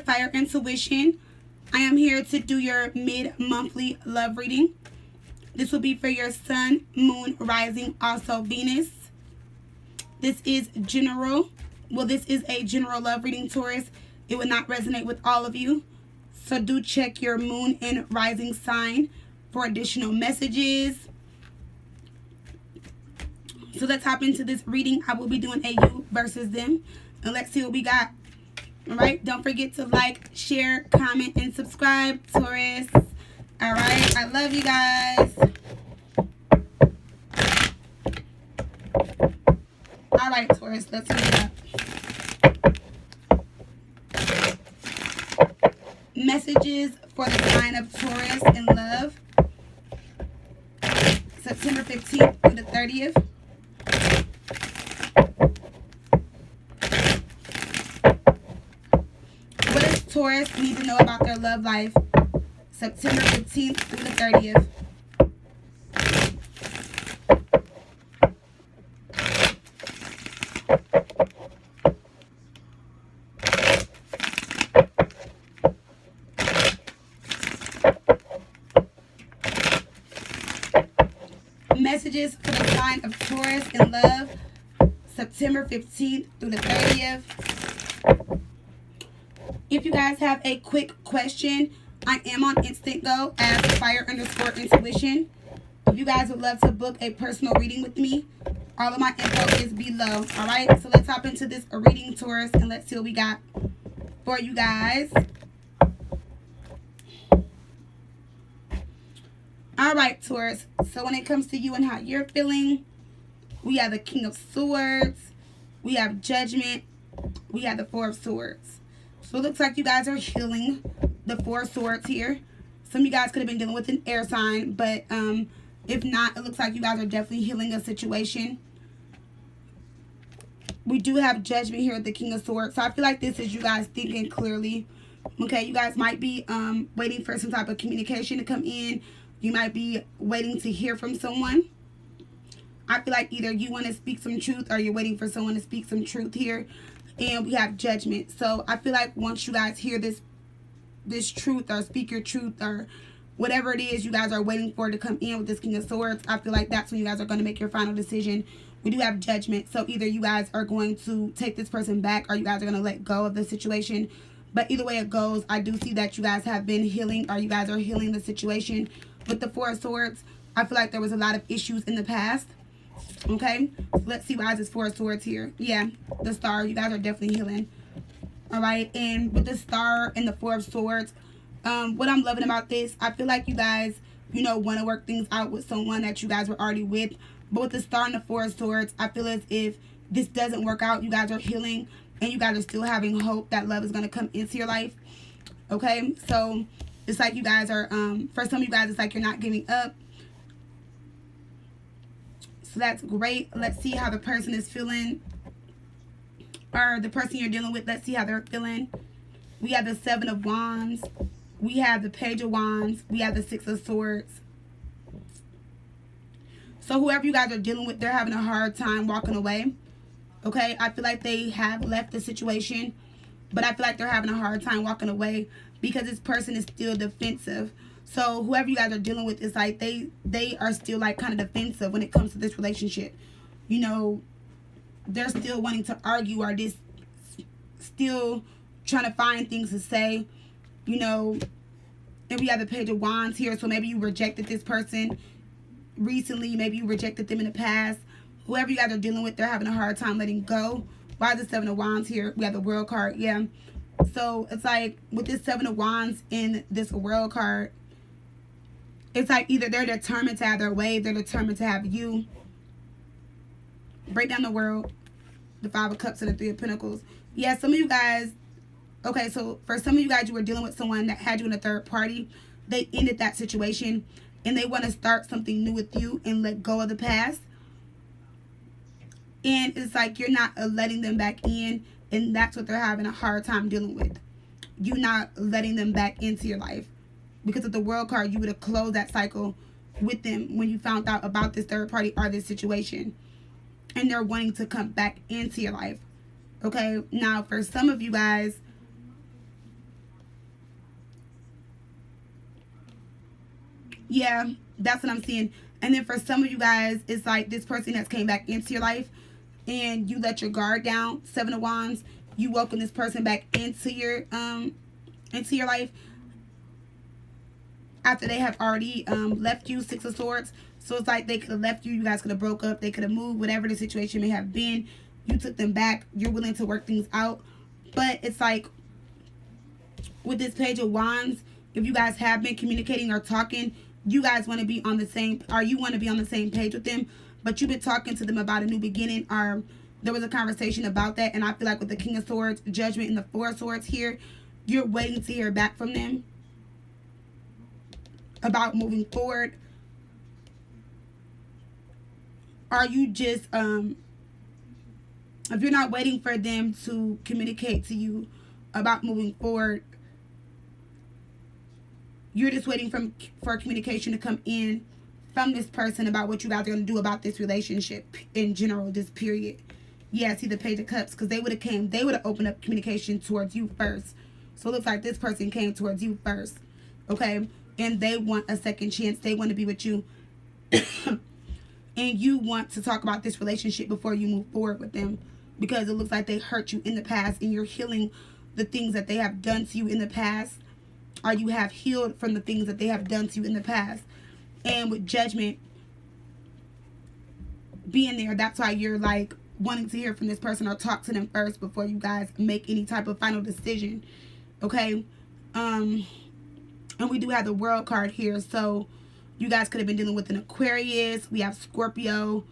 Fire Intuition. I am here to do your mid-monthly love reading. This will be for your sun, moon, rising, also Venus. This is general. Well, this is a general love reading, Taurus. It will not resonate with all of you. So do check your moon and rising sign for additional messages. So let's hop into this reading. I will be doing a you versus them. And let's see what we got. Alright, don't forget to like, share, comment, and subscribe, Taurus. Alright, I love you guys. Alright, Taurus, let's read it up. Messages for the sign of Taurus in love. September 15th through the 30th. Taurus need to know about their love life, September 15th through the 30th. Messages for the sign of Taurus in love, September 15th through the 30th. If you guys have a quick question, I am on Instant Go as fire_intuition. If you guys would love to book a personal reading with me, all of my info is below. Alright, so let's hop into this reading, Taurus, and let's see what we got for you guys. Alright, Taurus, so when it comes to you and how you're feeling, we have the King of Swords, we have Judgment, we have the Four of Swords. So it looks like you guys are healing the Four of Swords here. Some of you guys could have been dealing with an air sign, but if not, it looks like you guys are definitely healing a situation. We do have Judgment here with the King of Swords. So I feel like this is you guys thinking clearly. Okay, you guys might be waiting for some type of communication to come in. You might be waiting to hear from someone. I feel like either you want to speak some truth or you're waiting for someone to speak some truth here. And we have Judgment. So I feel like once you guys hear this truth or speak your truth or whatever it is you guys are waiting for to come in with this King of Swords, I feel like that's when you guys are going to make your final decision. We do have Judgment. So either you guys are going to take this person back or you guys are going to let go of the situation. But either way it goes, I do see that you guys have been healing or you guys are healing the situation. With the Four of Swords, I feel like there was a lot of issues in the past. Okay, so let's see why is this Four of Swords here. Yeah, the Star, you guys are definitely healing. Alright, and with the Star and the Four of Swords, what I'm loving about this, I feel like you guys, you know, want to work things out with someone that you guys were already with. But with the Star and the Four of Swords, I feel as if this doesn't work out, you guys are healing and you guys are still having hope that love is going to come into your life. Okay, so it's like you guys are, for some of you guys, it's like you're not giving up. So that's great. Let's see how the person is feeling. Or the person you're dealing with, let's see how they're feeling. We have the Seven of Wands. We have the Page of Wands. We have the Six of Swords. So whoever you guys are dealing with, they're having a hard time walking away. Okay, I feel like they have left the situation. But I feel like they're having a hard time walking away because this person is still defensive. So whoever you guys are dealing with is like they are still like kind of defensive when it comes to this relationship. You know, they're still wanting to argue or just still trying to find things to say. You know, and we have the Page of Wands here. So maybe you rejected this person recently. Maybe you rejected them in the past. Whoever you guys are dealing with, they're having a hard time letting go. Why is the Seven of Wands here? We have the World card. Yeah. So it's like with this Seven of Wands in this World card, it's like either they're determined to have their way, they're determined to have you. Break down the World, the Five of Cups and the Three of Pentacles. Yeah, some of you guys, okay, so for some of you guys, you were dealing with someone that had you in a third party. They ended that situation and they want to start something new with you and let go of the past. And it's like you're not letting them back in, and that's what they're having a hard time dealing with. You not letting them back into your life. Because of the World card, you would have closed that cycle with them when you found out about this third party or this situation. And they're wanting to come back into your life. Okay, now for some of you guys, Yeah, that's what I'm seeing. And then for some of you guys, it's like this person has came back into your life and you let your guard down. 7 of Wands. You welcome this person back into your life after they have already left you. 6 of Swords. So it's like they could have left you. You guys could have broke up. They could have moved. Whatever the situation may have been, you took them back. You're willing to work things out. But it's like with this Page of Wands, if you guys have been communicating or talking, you guys want to be on the same, or you want to be on the same page with them, but you've been talking to them about a new beginning, or there was a conversation about that. And I feel like with the King of Swords, Judgment, and the 4 of Swords here, you're waiting to hear back from them about moving forward. Are you just, if you're not waiting for them to communicate to you about moving forward, you're just waiting for communication to come in from this person about what you guys are going to do about this relationship in general, this period. Yeah, see the Page of Cups, because they would have opened up communication towards you first. So it looks like this person came towards you first, okay? And they want a second chance. They want to be with you. And you want to talk about this relationship before you move forward with them, because it looks like they hurt you in the past and you're healing the things that they have done to you in the past, or you have healed from the things that they have done to you in the past. And with Judgment being there, that's why you're like wanting to hear from this person or talk to them first before you guys make any type of final decision, okay? And we do have the World card here, so you guys could have been dealing with an Aquarius. We have Scorpio,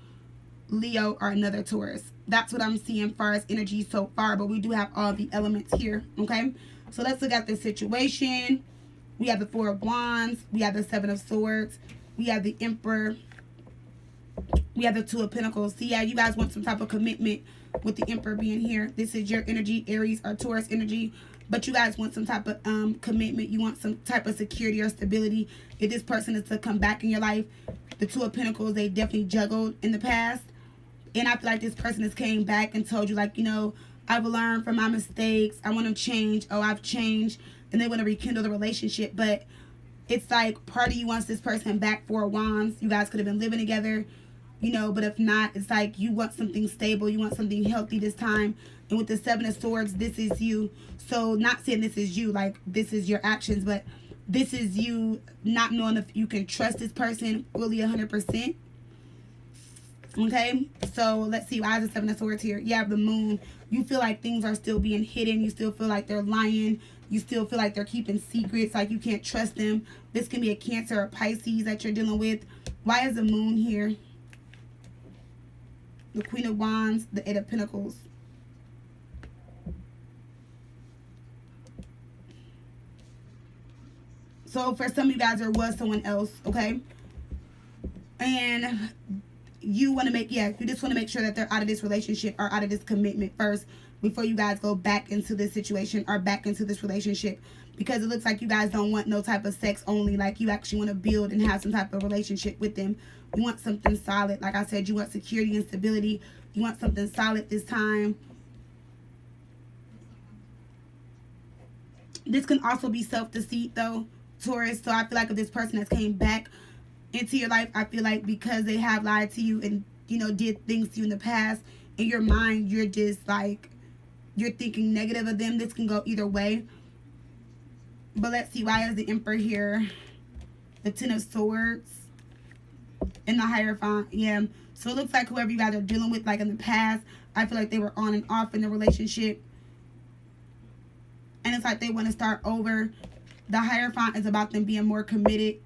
Leo, or another Taurus. That's what I'm seeing as far as energy so far, but we do have all the elements here, okay? So let's look at this situation. We have the 4 of Wands. We have the 7 of Swords. We have the Emperor. We have the 2 of Pentacles. So yeah, you guys want some type of commitment with the Emperor being here. This is your energy, Aries or Taurus energy. But you guys want some type of commitment. You want some type of security or stability. If this person is to come back in your life, the 2 of Pentacles, they definitely juggled in the past. And I feel like this person has came back and told you, like, you know, I've learned from my mistakes. I want to change. Oh, I've changed. And they want to rekindle the relationship. But it's like part of you wants this person back. 4 of Wands. You guys could have been living together, you know, but if not, it's like you want something stable. You want something healthy this time. And with the 7 of Swords, this is you. So not saying this is you, like this is your actions, but this is you not knowing if you can trust this person fully 100%. Okay, so let's see. Why is the 7 of Swords here? You have the Moon. You feel like things are still being hidden. You still feel like they're lying. You still feel like they're keeping secrets, like you can't trust them. This can be a Cancer or Pisces that you're dealing with. Why is the Moon here? The Queen of Wands, the 8 of Pentacles. So for some of you guys, there was someone else, okay? And you want to make, yeah, you just want to make sure that they're out of this relationship or out of this commitment first before you guys go back into this situation or back into this relationship. Because it looks like you guys don't want no type of sex only. Like you actually want to build and have some type of relationship with them. You want something solid. Like I said, you want security and stability. You want something solid this time. This can also be self-deceit though, Taurus. So I feel like if this person has came back into your life, I feel like because they have lied to you and, you know, did things to you in the past, in your mind, you're just like, you're thinking negative of them. This can go either way. But let's see, why is the Emperor here? The 10 of Swords and the Hierophant. Yeah. So it looks like whoever you guys are dealing with, like in the past, I feel like they were on and off in the relationship. And it's like they want to start over. The Hierophant is about them being more committed,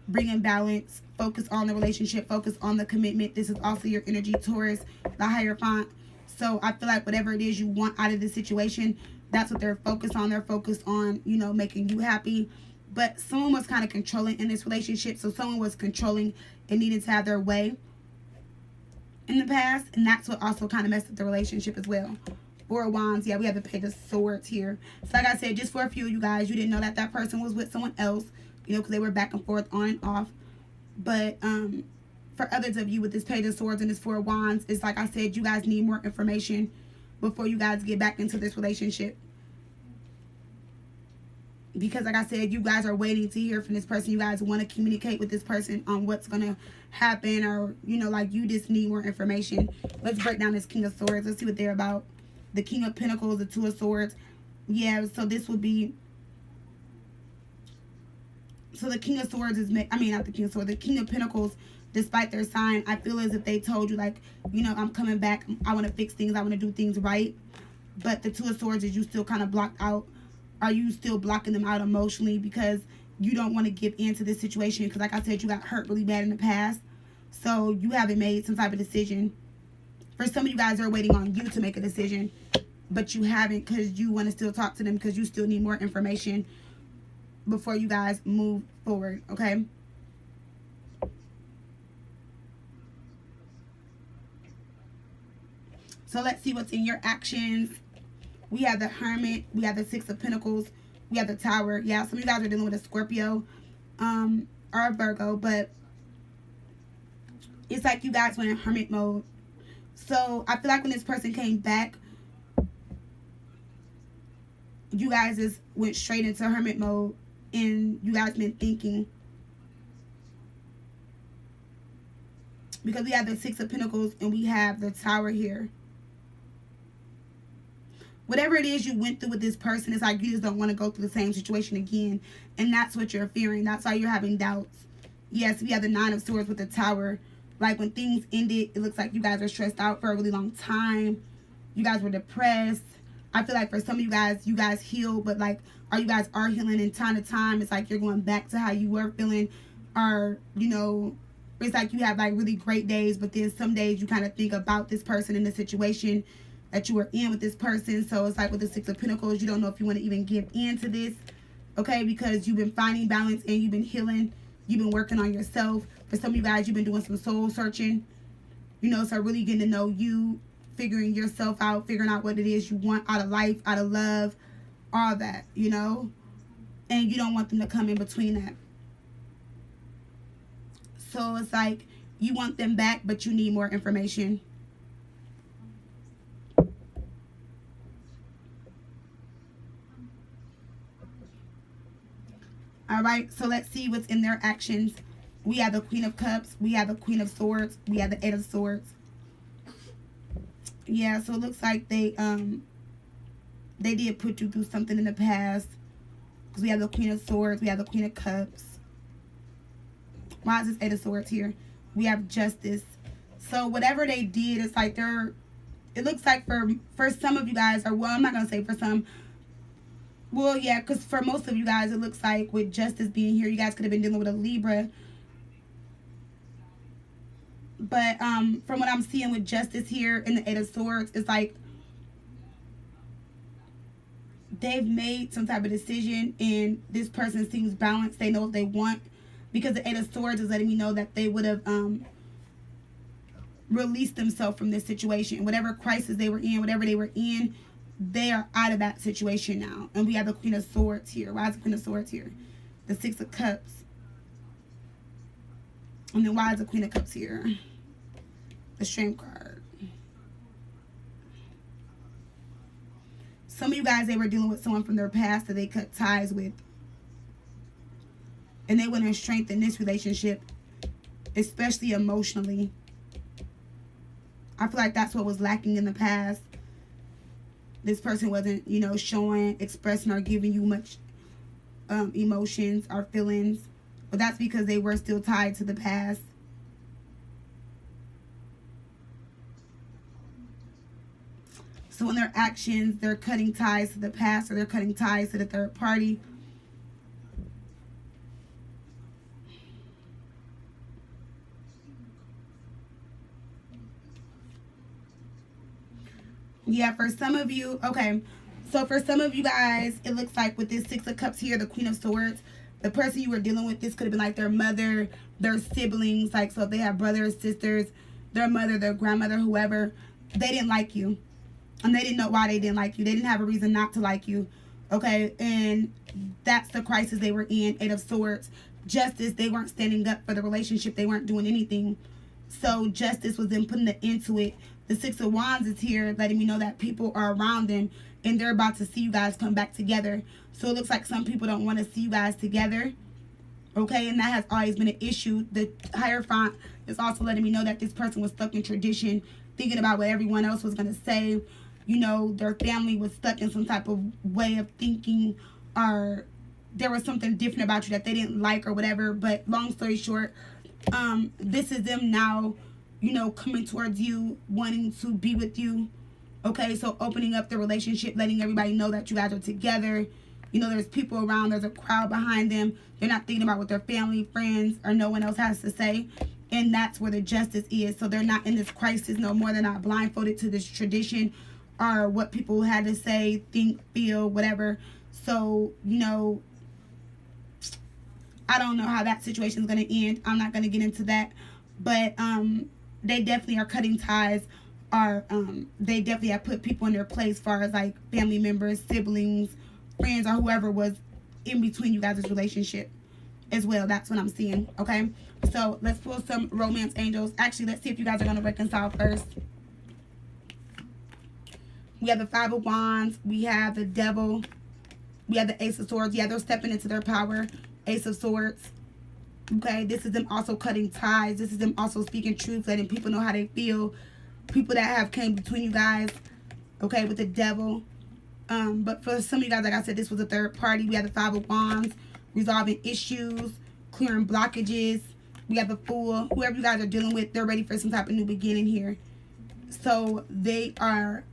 bringing balance, focus on the relationship, focus on the commitment. This is also your energy, Taurus, the Hierophant. So I feel like whatever it is you want out of this situation, that's what they're focused on. They're focused on, you know, making you happy. But someone was kind of controlling in this relationship. So someone was controlling and needed to have their way in the past. And that's what also kind of messed up the relationship as well. 4 of Wands. Yeah, we have the Page of Swords here. So like I said, just for a few of you guys, you didn't know that that person was with someone else, you know, because they were back and forth on and off. But for others of you with this Page of Swords and this 4 of Wands, it's like I said, you guys need more information before you guys get back into this relationship. Because like I said, you guys are waiting to hear from this person. You guys want to communicate with this person on what's going to happen, or, you know, like you just need more information. Let's break down this King of Swords. Let's see what they're about. The King of Pentacles, the Two of Swords. Yeah, so this would be... So the King of Swords is... I mean, not the King of Swords. The King of Pentacles, despite their sign, I feel as if they told you, like, you know, I'm coming back. I want to fix things. I want to do things right. But the Two of Swords is you still kind of blocked out. Are you still blocking them out emotionally because you don't want to give in to this situation? Because like I said, you got hurt really bad in the past. So you haven't made some type of decision. For some of you guys, are waiting on you to make a decision. But you haven't, because you want to still talk to them, because you still need more information before you guys move forward. Okay? So let's see what's in your actions. We have the Hermit. We have the Six of Pentacles. We have the Tower. Yeah, some of you guys are dealing with a Scorpio or a Virgo. But it's like you guys went in Hermit mode. So I feel like when this person came back, you guys just went straight into Hermit mode. And you guys been thinking. Because we have the Six of Pentacles and we have the Tower here. Whatever it is you went through with this person, it's like you just don't want to go through the same situation again. And that's what you're fearing. That's why you're having doubts. Yes, we have the Nine of Swords with the Tower. Like when things ended, it looks like you guys are stressed out for a really long time. You guys were depressed. I feel like for some of you guys healed. But like, you guys are healing in time to time. It's like you're going back to how you were feeling. Or, you know, it's like you have like really great days. But then some days you kind of think about this person in the situation that you were in with this person. So it's like with the Six of Pentacles, you don't know if you want to even give in to this, okay? Because you've been finding balance and you've been healing. You've been working on yourself. For some of you guys, you've been doing some soul searching, you know, so really getting to know you, figuring yourself out, figuring out what it is you want out of life, out of love, all that, you know? And you don't want them to come in between that. So it's like you want them back, but you need more information. Alright, so let's see what's in their actions. We have the Queen of Cups. We have the Queen of Swords. We have the Eight of Swords. Yeah, so it looks like they did put you through something in the past. Because we have the Queen of Swords. We have the Queen of Cups. Why is this Eight of Swords here? We have Justice. So whatever they did, it's like it looks like for some of you guys, or well, I'm not going to say for some. Well, yeah, because for most of you guys, it looks like with Justice being here, you guys could have been dealing with a Libra. But from what I'm seeing with Justice here in the Eight of Swords, it's like they've made some type of decision and this person seems balanced. They know what they want. Because the Eight of Swords is letting me know that they would have released themselves from this situation. Whatever crisis they were in, whatever they were in, they are out of that situation now. And we have the Queen of Swords here. Why is the Queen of Swords here? The Six of Cups. And then why is the Queen of Cups here? The Strength card. Some of you guys, they were dealing with someone from their past that they cut ties with. And they want to strengthen this relationship, especially emotionally. I feel like that's what was lacking in the past. This person wasn't, you know, showing, expressing, or giving you much emotions or feelings. But that's because they were still tied to the past. So in their actions, they're cutting ties to the past, or they're cutting ties to the third party. Yeah, for some of you, okay. So for some of you guys, it looks like with this Six of Cups here, the Queen of Swords, the person you were dealing with, this could have been like their mother, their siblings. Like, so if they have brothers, sisters, their mother, their grandmother, whoever, they didn't like you. And they didn't know why they didn't like you. They didn't have a reason not to like you. Okay, and that's the crisis they were in. Eight of Swords. Justice, they weren't standing up for the relationship. They weren't doing anything. So Justice was then putting an end to it The Six of Wands is here, letting me know that people are around them and they're about to see you guys come back together. So it looks like some people don't want to see you guys together. Okay, and that has always been an issue. The Hierophant is also letting me know that this person was stuck in tradition, thinking about what everyone else was going to say. You know, their family was stuck in some type of way of thinking, or there was something different about you that they didn't like or whatever. But long story short, this is them now, you know, coming towards you, wanting to be with you. Okay, so opening up the relationship, letting everybody know that you guys are together. You know, there's people around, there's a crowd behind them. They're not thinking about what their family, friends, or no one else has to say. And that's where the justice is. So they're not in this crisis no more. They're not blindfolded to this tradition or what people had to say, think, feel, whatever. So, you know, I don't know how that situation is going to end. I'm not going to get into that. But they definitely are cutting ties. Or they definitely have put people in their place as far as like family members, siblings, friends, or whoever was in between you guys' relationship as well. That's what I'm seeing. Okay, so let's pull some romance angels. Actually, let's see if you guys are going to reconcile first. We have the Five of Wands. We have the Devil. We have the Ace of Swords. Yeah, they're stepping into their power. Ace of Swords. Okay, this is them also cutting ties. This is them also speaking truth, letting people know how they feel. People that have came between you guys. Okay, with the Devil. But for some of you guys, like I said, this was a third party. We have the Five of Wands, resolving issues, clearing blockages. We have the Fool. Whoever you guys are dealing with, they're ready for some type of new beginning here. So they are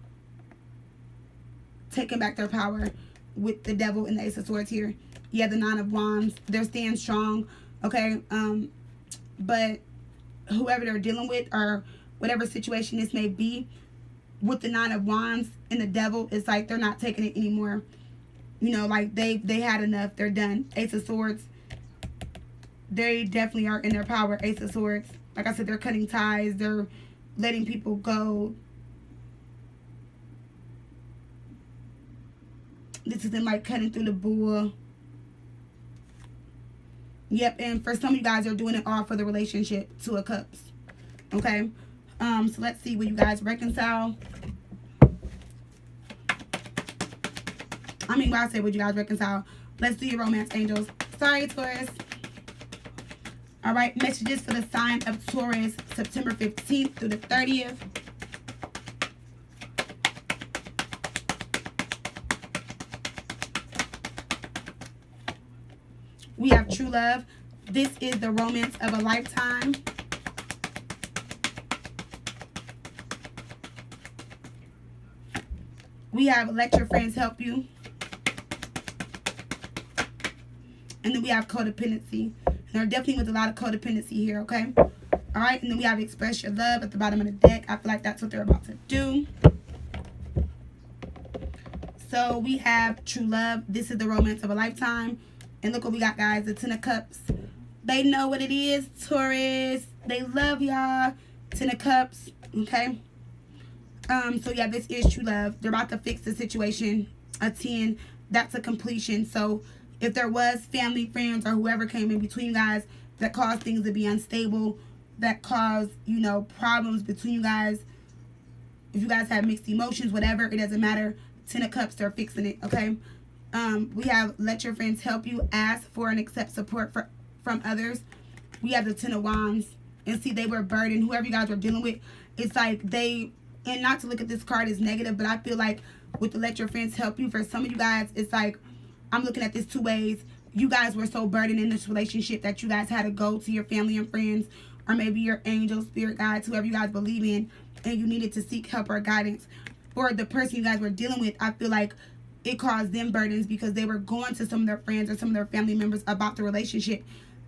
taking back their power with the Devil and the Ace of Swords here. You have the Nine of Wands. They're staying strong. Okay. But whoever they're dealing with, or whatever situation this may be, with the Nine of Wands and the Devil, it's like they're not taking it anymore. You know, like they had enough. They're done. Ace of Swords, they definitely are in their power. Ace of Swords, like I said, they're cutting ties. They're letting people go. This is them like cutting through the bull. Yep, and for some of you guys are doing it all for the relationship. Two of Cups. Okay. So let's see, will you guys reconcile? I mean, when I say would you guys reconcile, let's do your romance angels. Sorry, Taurus. All right, messages for the sign of Taurus, September 15th through the 30th. We have true love. This is the romance of a lifetime. We have let your friends help you. And then we have codependency. And there definitely was a lot of codependency here, okay? All right, and then we have express your love at the bottom of the deck. I feel like that's what they're about to do. So we have true love. This is the romance of a lifetime. And look what we got, guys. The Ten of Cups. They know what it is, Taurus. They love y'all. Ten of Cups, okay? So yeah, this is true love. They're about to fix the situation. A 10, that's a completion. So if there was family, friends, or whoever came in between you guys that caused things to be unstable, that caused, you know, problems between you guys, if you guys have mixed emotions, whatever, it doesn't matter. Ten of Cups, they're fixing it, okay? We have let your friends help you, ask for and accept support from others. We have the Ten of Wands. And see, they were burdened. Whoever you guys were dealing with, it's like they... And not to look at this card as negative, but I feel like with the let your friends help you, for some of you guys, it's like, I'm looking at this two ways. You guys were so burdened in this relationship that you guys had to go to your family and friends, or maybe your angels, spirit guides, whoever you guys believe in, and you needed to seek help or guidance. For the person you guys were dealing with, I feel like it caused them burdens because they were going to some of their friends or some of their family members about the relationship,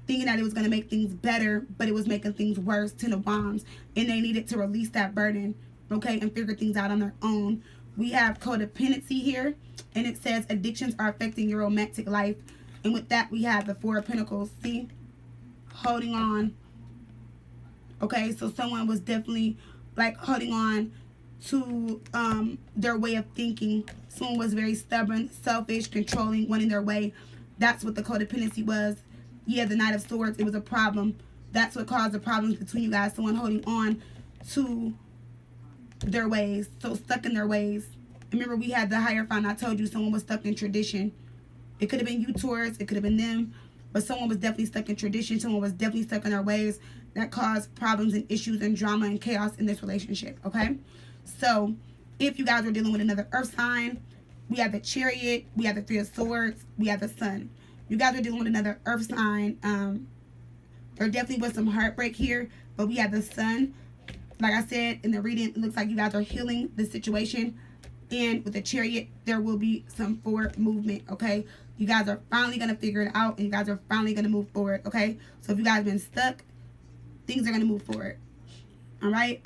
thinking that it was going to make things better, but it was making things worse. Ten of Wands. And they needed to release that burden, okay, and figure things out on their own. We have codependency here, and it says addictions are affecting your romantic life. And with that, we have the Four of Pentacles. See? Holding on. Okay, so someone was definitely, like, holding on to their way of thinking. Someone was very stubborn, selfish, controlling, wanting their way. That's what the codependency was. Yeah, the Knight of Swords, it was a problem. That's what caused the problems between you guys. Someone holding on to their ways. So stuck in their ways. Remember, we had the Hierophant. I told you someone was stuck in tradition. It could have been you, Taurus. It could have been them. But someone was definitely stuck in tradition. Someone was definitely stuck in their ways that caused problems and issues and drama and chaos in this relationship. Okay? So, if you guys are dealing with another earth sign, we have the Chariot. We have the Three of Swords. We have the Sun. You guys are dealing with another earth sign. There definitely was some heartbreak here. But we have the Sun. Like I said in the reading, it looks like you guys are healing the situation. And with the Chariot, there will be some forward movement, okay? You guys are finally going to figure it out, and you guys are finally going to move forward, okay? So if you guys have been stuck, things are going to move forward, all right?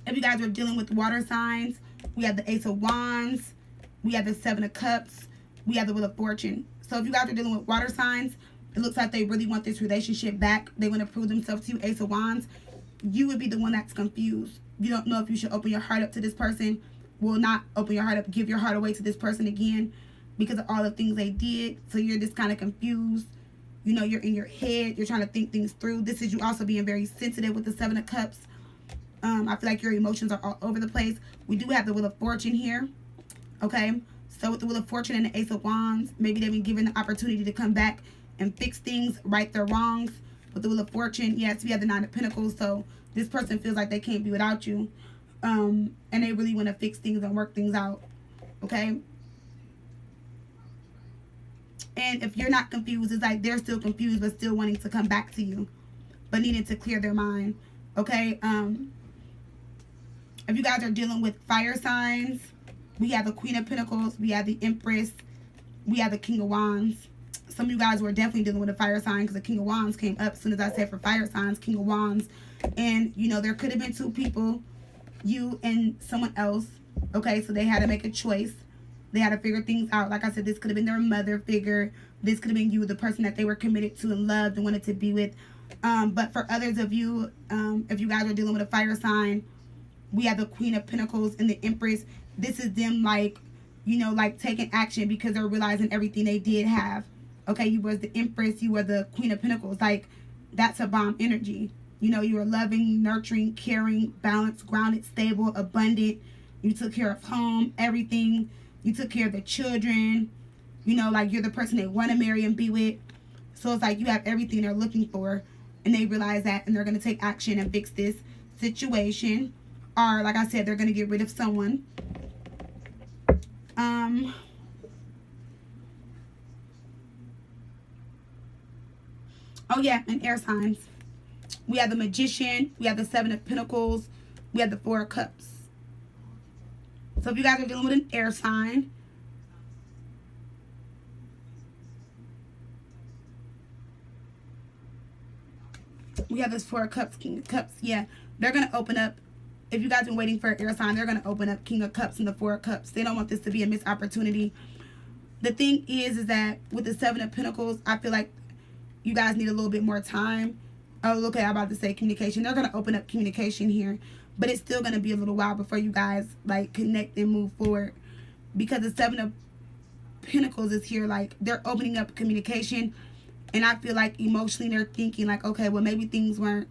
If you guys are dealing with water signs, we have the Ace of Wands, we have the Seven of Cups, we have the Wheel of Fortune. So if you guys are dealing with water signs, it looks like they really want this relationship back. They want to prove themselves to you, Ace of Wands. You would be the one that's confused. You don't know if you should open your heart up to this person. Will not open your heart up, give your heart away to this person again because of all the things they did. So you're just kind of confused. You know, you're in your head. You're trying to think things through. This is you also being very sensitive with the Seven of Cups. I feel like your emotions are all over the place. We do have the Wheel of Fortune here. Okay. So with the Wheel of Fortune and the Ace of Wands, maybe they've been given the opportunity to come back and fix things, right their wrongs. With the Wheel of Fortune, yes, we have the Nine of Pentacles. So this person feels like they can't be without you. And they really want to fix things and work things out. Okay? And if you're not confused, it's like they're still confused but still wanting to come back to you. But needing to clear their mind. Okay? If you guys are dealing with fire signs, we have the Queen of Pentacles. We have the Empress. We have the King of Wands. Some of you guys were definitely dealing with a fire sign because the King of Wands came up as soon as I said for fire signs, King of Wands. And, you know, there could have been two people, you and someone else. Okay, so they had to make a choice. They had to figure things out. Like I said, this could have been their mother figure. This could have been you, the person that they were committed to and loved and wanted to be with. But for others of you, if you guys are dealing with a fire sign, we have the Queen of Pentacles and the Empress. This is them, like, you know, like taking action because they're realizing everything they did have. Okay, you was the Empress, you were the Queen of Pentacles. Like, that's a bomb energy. You know, you were loving, nurturing, caring, balanced, grounded, stable, abundant. You took care of home, everything. You took care of the children. You know, like you're the person they want to marry and be with. So it's like you have everything they're looking for. And they realize that and they're going to take action and fix this situation. Or, like I said, they're going to get rid of someone. Oh, yeah, and air signs. We have the Magician. We have the Seven of Pentacles. We have the Four of Cups. So if you guys are dealing with an air sign, we have this Four of Cups, King of Cups. Yeah, they're going to open up. If you guys have been waiting for an air sign, they're going to open up King of Cups and the Four of Cups. They don't want this to be a missed opportunity. The thing is that with the Seven of Pentacles, I feel like you guys need a little bit more time. Oh, look, I'm about to say communication. They're going to open up communication here. But it's still going to be a little while before you guys, like, connect and move forward. Because the Seven of Pentacles is here. Like, they're opening up communication. And I feel like emotionally they're thinking, like, okay, well, maybe things weren't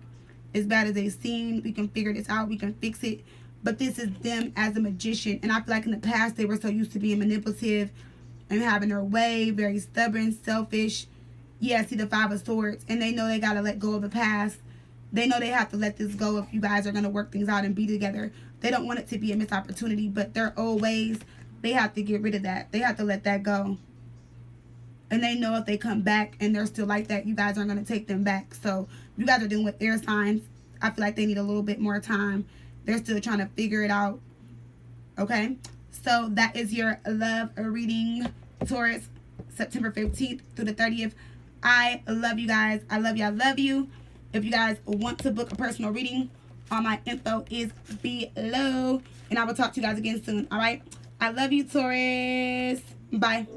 as bad as they seemed. We can figure this out. We can fix it. But this is them as a magician. And I feel like in the past they were so used to being manipulative and having their way. Very stubborn, selfish. Yeah, see the Five of Swords. And they know they got to let go of the past. They know they have to let this go if you guys are going to work things out and be together. They don't want it to be a missed opportunity. But their old ways, they have to get rid of that. They have to let that go. And they know if they come back and they're still like that, you guys aren't going to take them back. So you guys are dealing with air signs. I feel like they need a little bit more time. They're still trying to figure it out. Okay? So that is your love reading, Taurus, September 15th through the 30th. I love you guys. I love you. I love you. If you guys want to book a personal reading, all my info is below. And I will talk to you guys again soon. All right? I love you, Taurus. Bye.